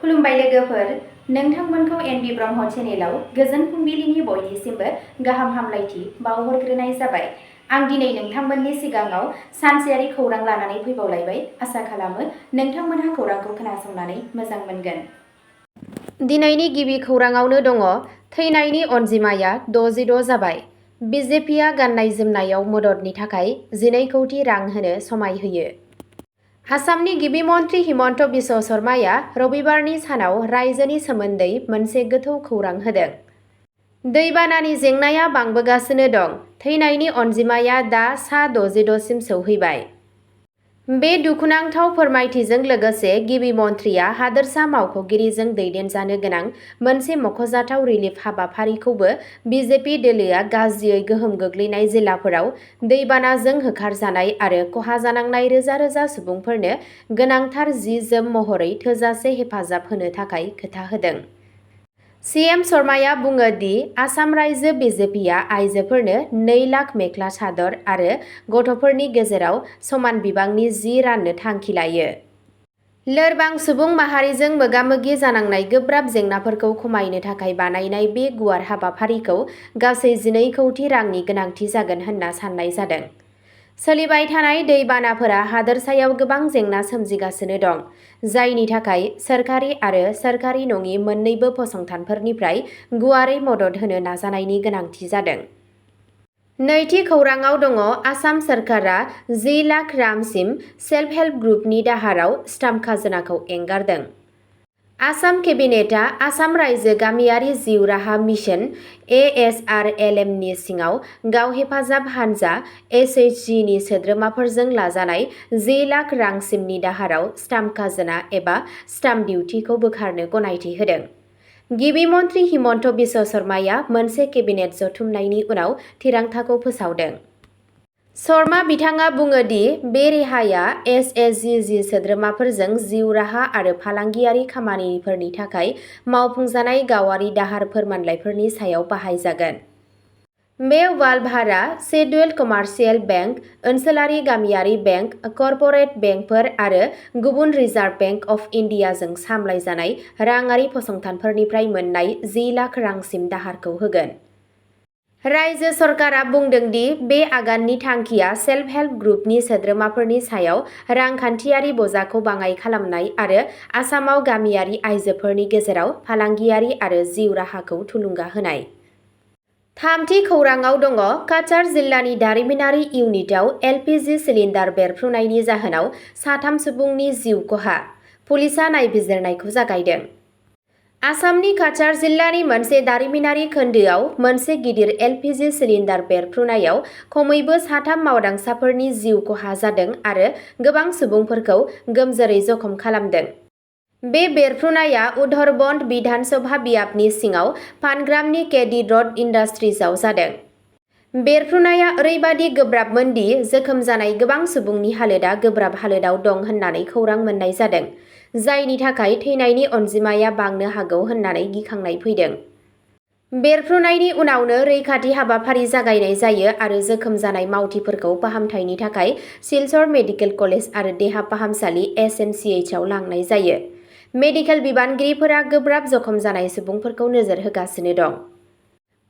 खुलुमबाय लोगोफोर, नोंथांमोनखौ एनबि ब्रह्म चेनेलाव गोजोन फुंबिलिनि बयनिसिमबो गाहाम हामलायथि बावहरग्रोनाय जाबाय। आं दिनै नोंथांमोननि सिगाङाव सानसेयारि खौरां लानानै फैबावलायबाय। आसा खालामो नोंथांमोनहा खौरांखौ खोनासंनानै मोजां मोनगोन। दिनैनि गिबि खौराङावनो दङ थैनायनि अनजिमाया 66 जाबाय। बिजेपिआ गाननाय जोमनायाव मददनि थाखाय 12 कौटि रां होनो समाय होयो। आसामनि गिबि मन्थ्रि हिमन्त बिश्व शर्माया रबिबारनि सानाव रायजोनि सोमोन्दै मोनसे गोथौ खौरां होदों। दैबानानि जेंनाया बांबोगासिनो दं। थैनायनि अनजिमाया दा सा 66 सिम सौहैबाय। बे दुखुनांथाव फोरमायथिजों लोगोसे गिबि मन्थ्रिया हादोरसा मावख'गिरिजों दैदेनजानो गोनां मोनसे मख'जाथाव रिलिफ हाबाफारिखौबो बिजेपि दोलोआ गाज्रियै गोहोम गोग्लैनाय जिल्लाफोराव दैबानाजों होखारजानाय आरो खहा जानांनाय रोजा रोजा सुबुंफोरनो गोनांथार जि-जोम महरै थोजासे हेफाजाब होनो थाखाय खोथा होदों। सीएम शर्माया बुङो दि आसाम रायजो बिजेपिआ आइजोफोरनो 2 लाख मेख्ला सादर आरो गथ'फोरनि गेजेराव समान बिबांनि जि राननो थांखि लायो। लोरबां सुबुं माहारिजों मोगा-मोगि जानांनाय गोब्राब जेंनाफोरखौ खमायनो थाखाय बानायनाय बे गुवार हाबाफारिखौ गासै 12 कौटि रांनि गोनांथि जागोन होनना साननाय जादों। सोलिबाय थानाय दैबानाफोरा हादोरसायाव गोबां जेंना सोमजिगासिनो दं, जायनि थाखाय सोरखारि आरो सोरखारि नङि मोन्नैबो फसंथानफोरनिफ्राय गुवारै मदद होनो नाजानायनि गोनांथि जादों। नैथि खौराङाव दङ आसाम सोरखारा 10 लाख रांसिम सेल्फ हेल्प ग्रुपनि दाहाराव स्टाम्प खाजोनाखौ एंगारदों। आसाम केबिनेटआ आसाम रायजो गामियारि जिउ राहा मिशन (ASRLM) नि सिङाव गाव हेफाजाब हानजा (SHG) नि सोद्रोमाफोरजों लाजानाय 10 लाख रांसिमनि दाहाराव स्टाम्प खाजोना एबा स्टाम्प डिउटिखौ बोखारनो गनायथि होदों। गिबि मन्थ्रि हिमन्त बिश्व शर्माया मोनसे केबिनेट जथुमनायनि उनाव थिरांथाखौ फोसावदों। शर्मा बिथाङा बुङो दि बे रेहाया SHG सोद्रोमाफोरजों जिउ राहा आरो फालांगियारि खामानिफोरनि थाखाय मावफुंजानाय गावारि दाहार फोरमानलाइफोरनि सायाव बाहायजागोन। बे वाल्भारआ शेड्युल्ड कमार्शियेल बैंक, ओनसोलारि गामियारि बेंक, कर्परेट बेंकफोर आरो गुबुन रिजार्भ बेंक अफ इन्डियाजों सामलायजानाय राङारि फसंथानफोरनिफ्राय मोन्नाय 10 लाख रांसिम दाहारखौ होगोन। रायजो सरकारा बुंदों दि बे आगाननि थांखिया सेल्फ हेल्प ग्रुपनि सोद्रोमाफोरनि सायाव रांखान्थियारि बजाखौ बाङाइ खालामनाय आरो आसामाव गामियारि आइजोफोरनि गेजेराव फालांगियारि आरो जिउ राहाखौ थुलुंगा होनाय। थामथि खौराङाव दङ काछार जिल्लानि दारिमिनारि इउनिटआव LPG सिलिन्डार बेरफ्रुनायनि जाहोनाव 3 सुबुंनि जिउ खहा। पुलिसआ नायबिजिरनायखौ जागायदों। आसामनि काछार जिल्लानि मोनसे दारिमिनारि खोन्दोआव मोनसे गिदिर LPG सिलिन्डार बेरफ्रुनायाव खमैबो 3 मावदांसाफोरनि जिउ खहा जादों आरो गोबां सुबुंफोरखौ गोमजोरै जखम खालामदों। बे बेरफ्रुनाया उधरबन्द बिधान सभा बियाबनि सिङाव पानग्रामनि केडी रड इन्डास्ट्रिजआव जादों। बेरफ्रुनाया ओरैबादि गोब्राबमोन दि जोखोम जानाय गोबां सुबुंनि हालोदआ गोब्राब हालोदाव दं होननानै खौरां मोन्नाय जादों, जायनि थाखाय थैनायनि अनजिमाया बांनो हागौ होननानै गिखांनाय फैदों। बेरफ्रुनायनि उनावनो रैखाथि हाबाफारि जागायनाय जायो आरो जोखोम जानाय मावथिफोरखौ फाहामथायनि थाखाय सिलचर मेडिकेल कलेज आरो देहा फाहामसालि SMCHआव लांनाय जायो। मेडिकेल बिबानगिरिफोरा गोब्राब जखम जानाय सुबुंफोरखौ नोजोर होगासिनो दं।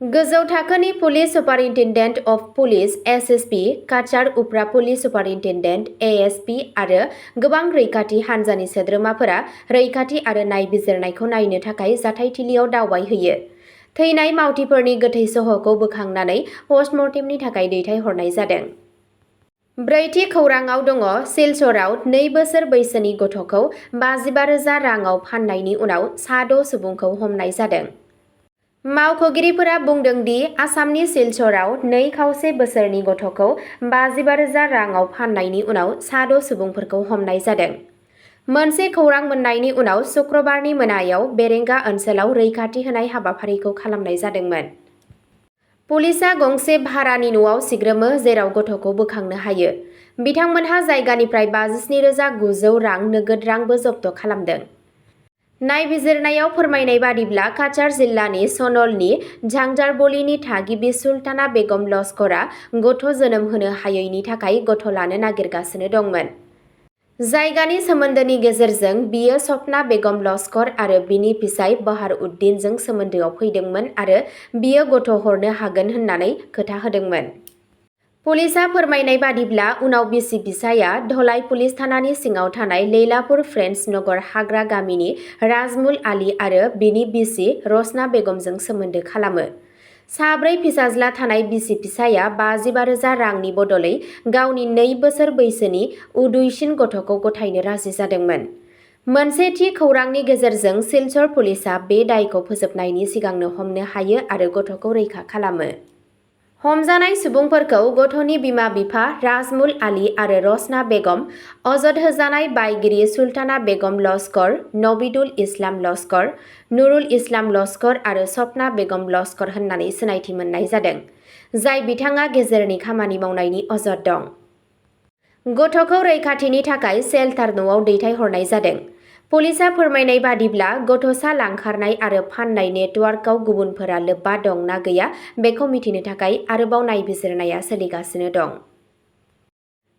गोजौ थाखोनि police superintendent of police (SSP), Cachar उफ्रा पुलिस सुपारिन्टेन्डेन्ट (ASP) आरो गोबां रैखाथि हान्जानि सोद्रोमाफोरा रैखाथि आरो नायबिजिरनायखौ नायनो थाखाय जाथायथिलियाव दावबायहैयो। थैनाय मावथिफोरनि गोथै सह'खौ बोखांनानै पस्टमर्टेमनि थाखाय दैथायहरनाय जादों। ब्रैथि खौराङाव दङ सिलचरआव 2 बोसोर बैसोनि गथ'खौ 55,000 राङाव फाननायनि उनाव सा 6 सुबुंखौ हमनाय जादों। मावख'गिरिफोरा बुंदों दि आसामनि सिलचरआव 2.5 बोसोरनि गथ'खौ 55,000 राङाव फाननायनि उनाव सा 6 सुबुंफोरखौ हमनाय जादों। मोनसे खौरां मोन्नायनि उनाव शुक्रबारनि मोनायाव बेरेंगा ओनसोलाव रैखाथि होनाय हाबाफारिखौ खालामनाय जादोंमोन। पुलिसआ गंसे भारानि न'आव सिग्रोमो जेराव गथ'खौ बोखांनो हायो। बिथांमोनहा जायगानिफ्राय 57,900 रां नोगोद रांबो जब्द खालामदों। नायबिजिरनायाव फोरमायनाय बादिब्ला काछार जिल्लानि सनलनि झांझारबलीनि थागिबि सुल्ताना बेगम लस्करआ गथ' जोनोम होनो हायैनि थाखाय गथ' लानो नागिरगासिनो दंमोन। जायगानि सोमोन्दोनि गेजेरजों बियो सपना बेगम लस्कर आरो बिनि फिसाय बहार उद्दिनजों सोमोन्दोआव फैदोंमोन आरो बियो गथ' हरनो हागोन होननानै खोथा होदोंमोन। पुलिसआ फोरमायनाय बादिब्ला उनाव बिसि फिसाया धलाई पुलिस थानानि सिङाव थानाय लैलापुर फ्रेन्ड्स नगर हाग्रा गामिनि राजमुल आली आरो बिनि बिसि रसना बेगमजों सोमोन्दो खालामो। साब्रै फिसाज्ला थानाय बिसि फिसाया 55,000 रांनि बदलै गावनि 2 बोसोर बैसोनि उदैसिन गथ'खौ गथायनो राजि जादोंमोन। मोनसे थि खौरांनि गेजेरजों सिलचर पुलिसआ बे दायखौ फोजोबनायनि सिगांनो हमनो हायो आरो गथ'खौ रैखा खालामो। हमजानाय सुबुंफोरखौ गथ'नि बिमा-बिफा राजमुल आली आरो रसना बेगम, अजद होजानाय बायगिरि सुल्ताना बेगम लस्कर, नबिदुल इस्लाम लस्कर, नुरुल इस्लाम लस्कर आरो सपना बेगम लस्कर होननानै सिनायथि मोननाय जादों, जाय बिथाङा गेजेरनि खामानि मावनायनि अजद दं। गथ'खौ रैखाथिनि थाखाय शेल्टार न'आव दैथायहरनाय जादों। पुलिसआ फोरमायनाय बादिब्ला गथ'सा लांखारनाय आरो फाननाय नेटवार्कआव गुबुनफोरा लोब्बा दं ना गैया बेखौ मिथिनो थाखाय आरोबाव नायबिजिरनाया सोलिगासिनो दं।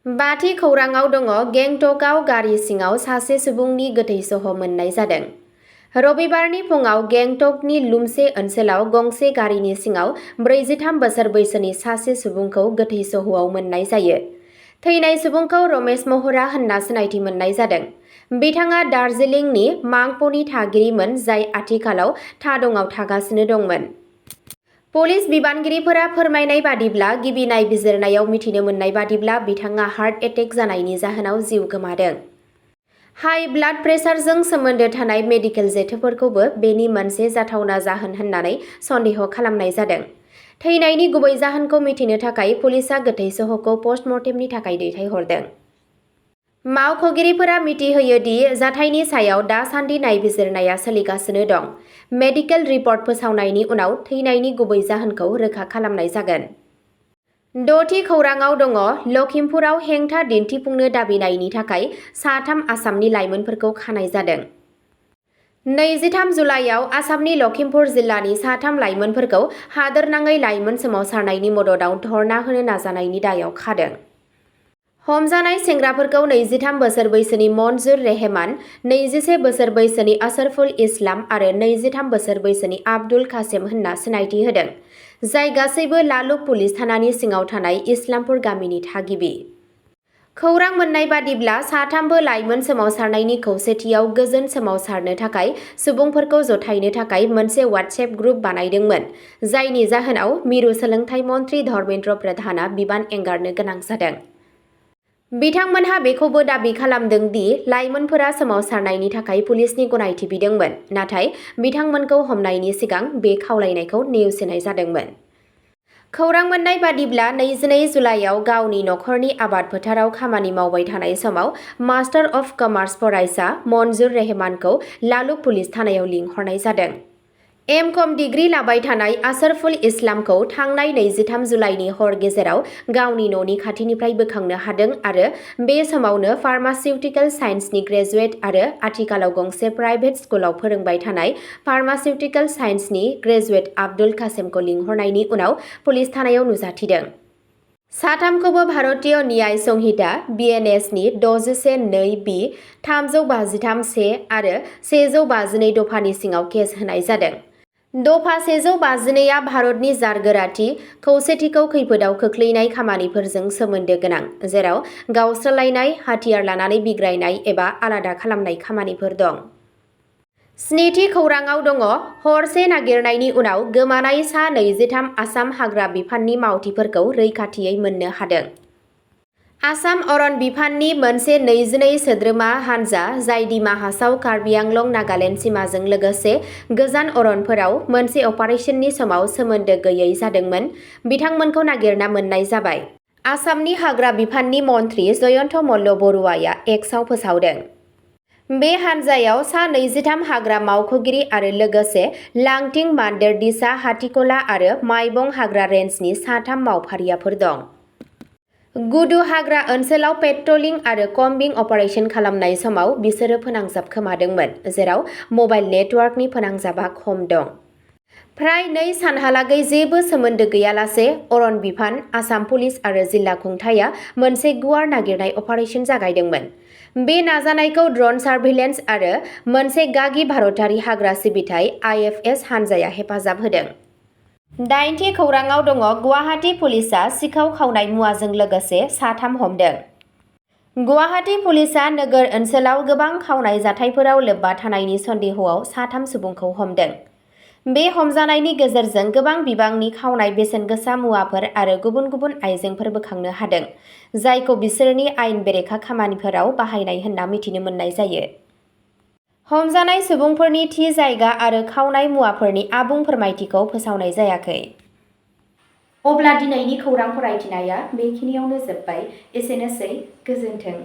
बाथि खौराङाव दङ गेंटकआव गारि सिङाव सासे सुबुंनि गोथै सह' मोननाय जादों। रबिबारनि फुङाव गेंटकनि लुमसे ओनसोलाव गंसे गारिनि सिङाव 43 बोसोर बैसोनि सासे सुबुंखौ गोथै सह'आव मोननाय जायो। थैनाय सुबुंखौ रमेश महरा होनना सिनायथि मोननाय जादों। बिथाङा दार्जिलिंनि मांपनि थागिरिमोन जाय आथिखालाव थाडंआव थागासिनो दंमोन। पुलिस बिबानगिरिफोरा फोरमायनाय बादिब्ला गिबि नायबिजिरनायाव मिथिनो मोननाय बादिब्ला बिथाङा हार्ट एटेक जानायनि जाहोनाव जिउ गोमादों। हाई ब्लाड प्रेसारजों सोमोन्दो थानाय मेडिकेल जेथोफोरखौबो बेनि मोनसे जाथावना जाहोन होननानै सन्देह खालामनाय जादों। थैनायनि गुबै जाहोनखौ मिथिनो थाखाय पुलिसआ गोथै सह'खौ पस्टमर्टेमनि थाखाय दैथायहरदों। मावख'गिरिफोरा मिथिहोयो दि जाथायनि सायाव दासान्दि नायबिजिरनाया सोलिगासिनो दं। मेडिकेल रिपर्ट फोसावनायनि उनाव थैनायनि गुबै जाहोनखौ रोखा खालामनाय जागोन। द'थि खौराङाव दङ लखिमपुराव हेंथा दिन्थिफुंनो दाबिनायनि थाखाय 3 आसामनि लाइमोनफोरखौ खानाय जादों। 23 जुलाइआव आसामनि लखिमपुर जिल्लानि 3 लाइमोनफोरखौ हादोरनाङै लाइमोन सोमावसारनायनि मददआव धर्ना होनो नाजानायनि दायआव खादों। हमजानाय सेंग्राफोरखौ 23 बोसोर बैसोनि मनजुर रेहमान, 21 बोसोर बैसोनि असरफुल इस्लाम आरो 23 बोसोर बैसोनि आब्दुल कासेम होनना सिनायथि होदों, जाय गासैबो लालुक पुलिस थानानि सिङाव थानाय इस्लामपुर गामिनि थागिबि। खौरां मोननाय बादिब्ला साथामबो लाइमोन सोमावसारनायनि खौसेथियाव गोजोन सोमावसारनो थाखाय सुबुंफोरखौ जथायनो थाखाय मोनसे वाट्सएप ग्रुप बानायदोंमोन, जायनि जाहोनाव मिरु सोलोंथाइ मन्त्रि धर्मेन्द्र प्रधानआ बिबान एंगारनो गोनां जादों। बिथांमोनहा बेखौबो दाबि खालामदों दि लाइमोनफोरा सोमावसारनायनि थाखाय पुलिसनि गनायथि बिदोंमोन, नाथाय बिथांमोनखौ हमनायनि सिगां बे खावलायनायखौ नेवसिनाय जादोंमोन। खौरां मोननाय बादिब्ला 22 जुलाइआव गावनि नखरनि आबाद फोथाराव खामानि मावबाय थानाय समाव मास्टार अफ कमार्स फरायसा मनजुर रेहमानखौ लालुक पुलिस थानायाव लिंहरनाय जादों। एम.कम डिग्री लाबाय थानाय असरफुल इस्लामखौ थांनाय 23 जुलाइनि हर गेजेराव गावनि न'नि खाथिनिफ्राय बोखांनो हादों आरो बे समावनो फार्मासिउटिकेल साइन्सनि ग्रेजुवेट आरो आथिखालाव गंसे प्राइभेट स्कुलाव फोरोंबाय थानाय फार्मासिउटिकेल साइन्सनि ग्रेजुवेट आब्दुल कासेमखौ लिंहरनायनि उनाव पुलिस थानायाव नुजाथिदों। साथामखौबो भारतीय न्याय संहिता (BNS) नि 612(b), 353(c) आरो 152 दफानि सिङाव केस होनाय जादों। दफा 152आ भारतनि जारगोराथि खौसेथिखौ खैफोदाव खोख्लैनाय खामानिफोरजों सोमोन्दो गोनां, जेराव गावस्रालायनाय, हाथियार लानानै बिग्रायनाय एबा आलादा खालामनाय खामानिफोर दं। 7थि खौराङाव दङ हरसे नागिरनायनि उनाव गोमानाय सा 23 आसाम हाग्रा बिफाननि मावथिफोरखौ रैखाथियै मोननो हादों। आसाम अरन बिफाननि मोनसे 22 सोद्रोमा हानजा जाय दिमा हासाव कार्बि आंलं नागालेन्ड सिमाजों लोगोसे गोजान अरनफोराव मोनसे अपारेशननि समाव सोमोन्दो गैयै जादोंमोन, बिथांमोनखौ नागिरना मोननाय जाबाय, आसामनि हाग्रा बिफाननि मन्थ्रि जयन्त मल्ल बरुवाया एक्सआव फोसावदों। बे हानजायाव सा 23 हाग्रा मावख'गिरि आरो लोगोसे लांटिं, मान्देर दिसा, हाथिखला आरो माइबं हाग्रा रेन्जनि 3 मावफारियाफोर दं। गुदु हाग्रा ओनसोलाव पेट्रलिं आरो कम्बिं अपारेशन खालामनाय समाव बिसोरो फोनांजाब खोमादोंमोन, जेराव मबाइल नेटवार्कनि फोनांजाबा खम दं। फ्राय 2 सानहालागै जेबो सोमोन्दो गैयालासे अरन बिफान, आसाम पुलिस आरो जिल्ला खुंथायआ मोनसे गुवार नागिरनाय अपारेशन जागायदोंमोन। बे नाजानायखौ ड्रन सार्भिलेन्स आरो मोनसे गागि भारतारि हाग्रा सिबिथाइ IFS हानजाया हेफाजाब होदों। 8थि खौराङाव दङ गुवाहाटी पुलिसआ सिखाव खावनाय मुवाजों लोगोसे 3 हमदों। गुवाहाटी पुलिसआ नोगोर ओनसोलाव गोबां खावनाय जाथायफोराव लोब्बा थानायनि सन्देहआव 3 सुबुंखौ हमदों। बे हमजानायनि गेजेरजों गोबां बिबांनि खावनाय बेसेन गोसा मुवाफोर आरो गुबुन गुबुन आइजेंफोर बोखांनो हादों, जायखौ बिसोरनि आयेन बेरेखा खामानिफोराव बाहायनाय होनना मिथिनो मोननाय जायो। हमजानाय सुबुंफोरनि थि जायगा आरो खावनाय मुवाफोरनि आबुं फोरमायथिखौ फोसावनाय जायाखै। अब्ला दिनैनि खौरां फरायथिनाया बेखिनियावनो जोबबाय। एसेनोसै, गोजोन्थों।